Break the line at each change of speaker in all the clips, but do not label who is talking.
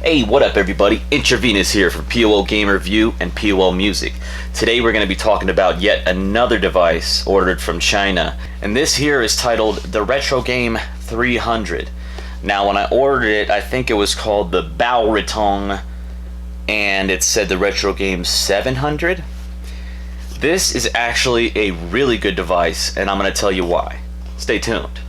Hey, what up everybody? Intravenous here for P.O.L Game Review and P.O.L Music. Today we're going to be talking about yet another device ordered from China. And this here is titled the Retro Game 300. Now when I ordered it, I think it was called the Bao and it said the Retro Game 700. This is actually a really good device and I'm going to tell you why. Stay tuned.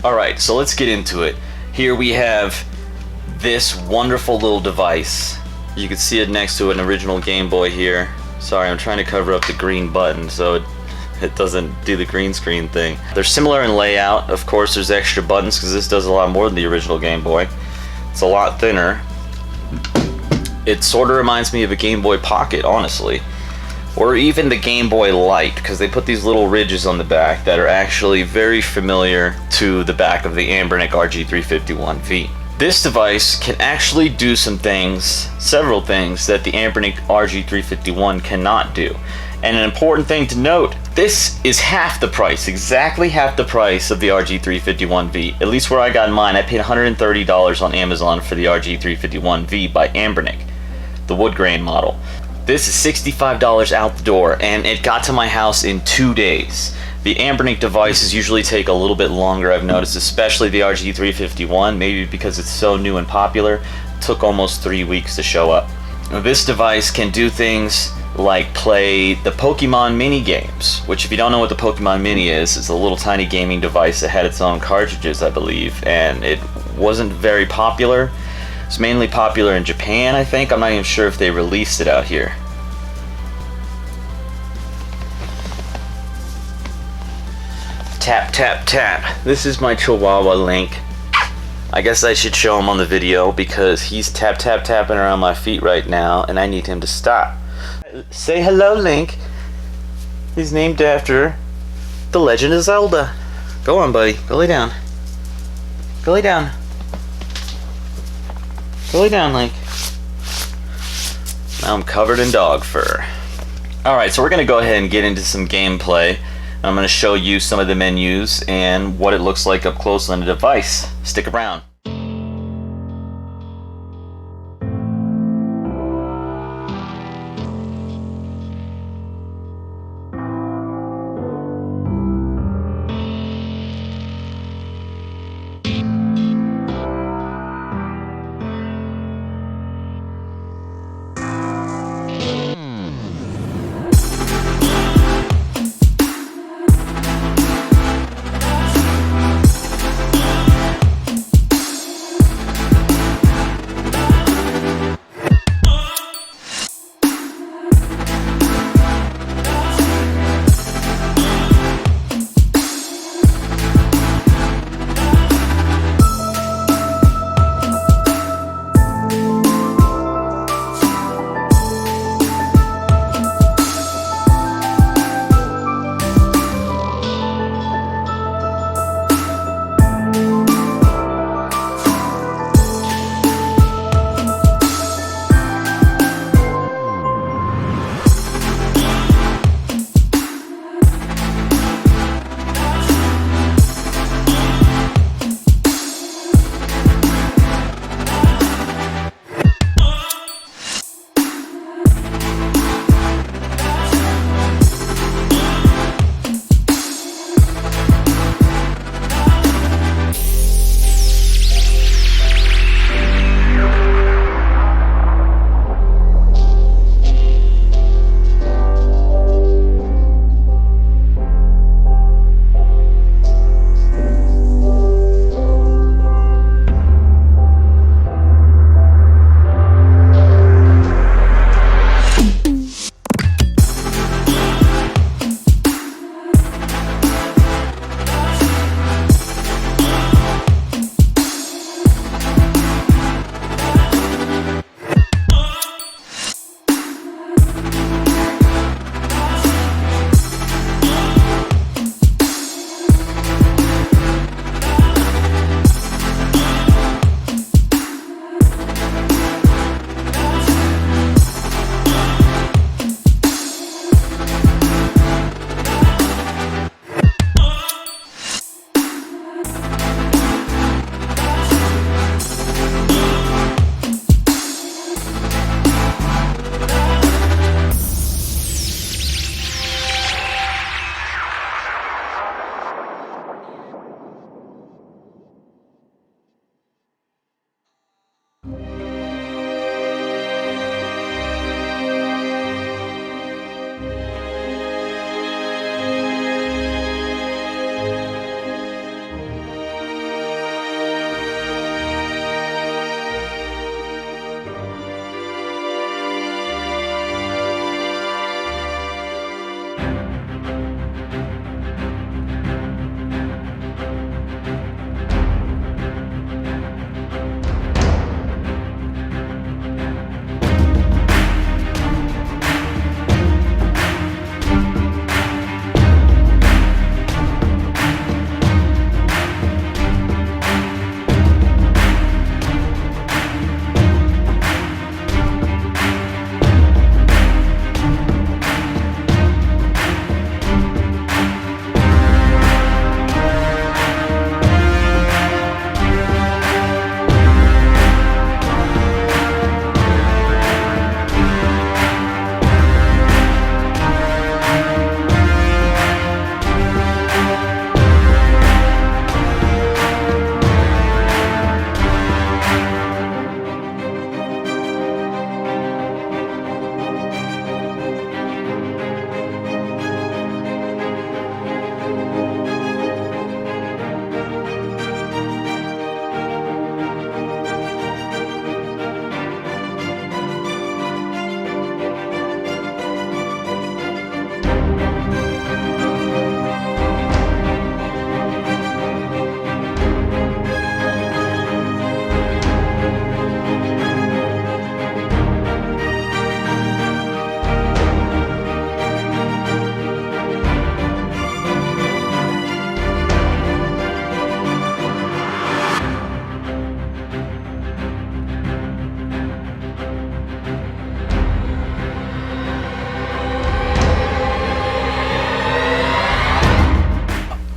Alright, so let's get into it. Here we have this wonderful little device. You can see it next to an original Game Boy here. Sorry, I'm trying to cover up the green button so it doesn't do the green screen thing. They're similar in layout. Of course, there's extra buttons because this does a lot more than the original Game Boy. It's a lot thinner. It sort of reminds me of a Game Boy Pocket, honestly. Or even the Game Boy Light, because they put these little ridges on the back that are actually very familiar to the back of the Anbernic RG351V. This device can actually do some things, several things, that the Anbernic RG351 cannot do. And an important thing to note, this is half the price, exactly half the price of the RG351V. At least where I got mine, I paid $130 on Amazon for the RG351V by Anbernic, the wood grain model. This is $65 out the door, and it got to my house in 2 days. The Anbernic devices usually take a little bit longer, I've noticed, especially the RG351, maybe because it's so new and popular. It took almost 3 weeks to show up. Now, this device can do things like play the Pokemon mini games, which if you don't know what the Pokemon Mini is, it's a little tiny gaming device that had its own cartridges, I believe, and it wasn't very popular. It's mainly popular in Japan, I think. I'm not even sure if they released it out here. Tap, tap, tap. This is my Chihuahua Link. I guess I should show him on the video because he's tap, tap, tapping around my feet right now, and I need him to stop. Say hello, Link. He's named after The Legend of Zelda. Go on, buddy. Go lay down. Go lay down. Go lay down, Link. Now I'm covered in dog fur. Alright, so we're going to go ahead and get into some gameplay. I'm going to show you some of the menus and what it looks like up close on the device. Stick around.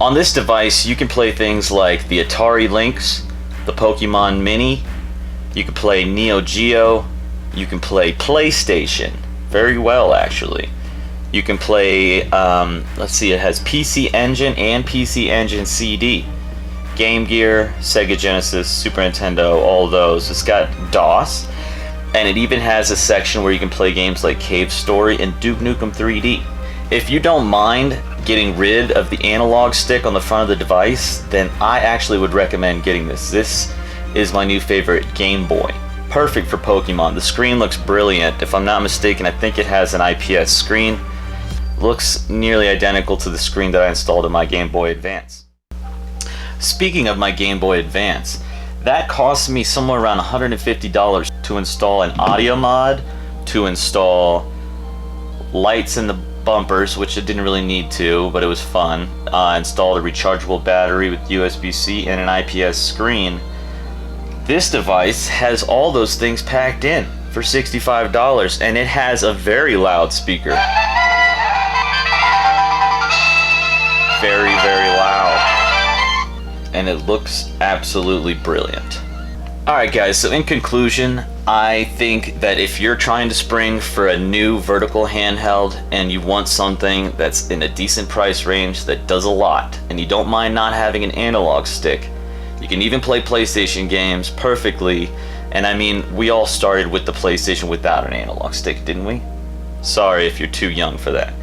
On this device, you can play things like the Atari Lynx, the Pokemon Mini, you can play Neo Geo, you can play PlayStation, very well actually. You can play, let's see, it has PC Engine and PC Engine CD. Game Gear, Sega Genesis, Super Nintendo, all those. It's got DOS, and it even has a section where you can play games like Cave Story and Duke Nukem 3D. If you don't mind getting rid of the analog stick on the front of the device, then I actually would recommend getting this. This is my new favorite Game Boy. Perfect for Pokemon. The screen looks brilliant. If I'm not mistaken, I think it has an IPS screen. Looks nearly identical to the screen that I installed in my Game Boy Advance. Speaking of my Game Boy Advance, that cost me somewhere around $150 to install an audio mod, to install lights in the bumpers, which it didn't really need to, but it was fun. Installed a rechargeable battery with USB-C and an IPS screen. This device has all those things packed in for $65, and it has a very loud speaker. Very, very loud. And it looks absolutely brilliant. Alright guys, so in conclusion, I think that if you're trying to spring for a new vertical handheld and you want something that's in a decent price range that does a lot, and you don't mind not having an analog stick, you can even play PlayStation games perfectly. And I mean, we all started with the PlayStation without an analog stick, didn't we? Sorry if you're too young for that.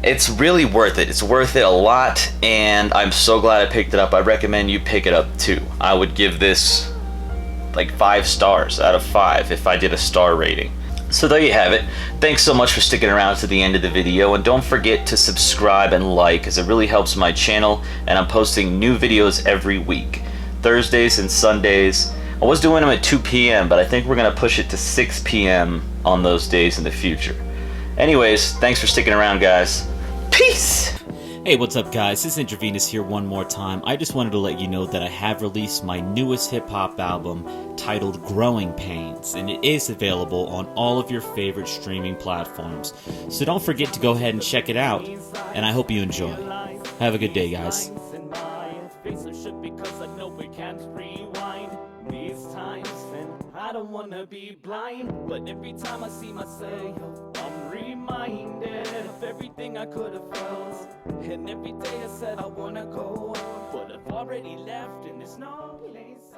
It's really worth it. It's worth it a lot, and I'm so glad I picked it up. I recommend you pick it up too. I would give this like 5 stars out of 5 if I did a star rating. So there you have it. Thanks so much for sticking around to the end of the video, and don't forget to subscribe and like, as it really helps my channel, and I'm posting new videos every week. Thursdays and Sundays. I was doing them at 2 p.m., but I think we're going to push it to 6 p.m. on those days in the future. Anyways, thanks for sticking around, guys. Peace!
Hey, what's up guys? This is Intravenous here one more time. I just wanted to let you know that I have released my newest hip-hop album titled Growing Pains, and it is available on all of your favorite streaming platforms. So don't forget to go ahead and check it out, and I hope you enjoy. Have a good day, guys. I don't wanna be blind, but every time I see myself, I'm reminded of everything I could have felt. And every day I said I wanna go, but I've already left and there's no place.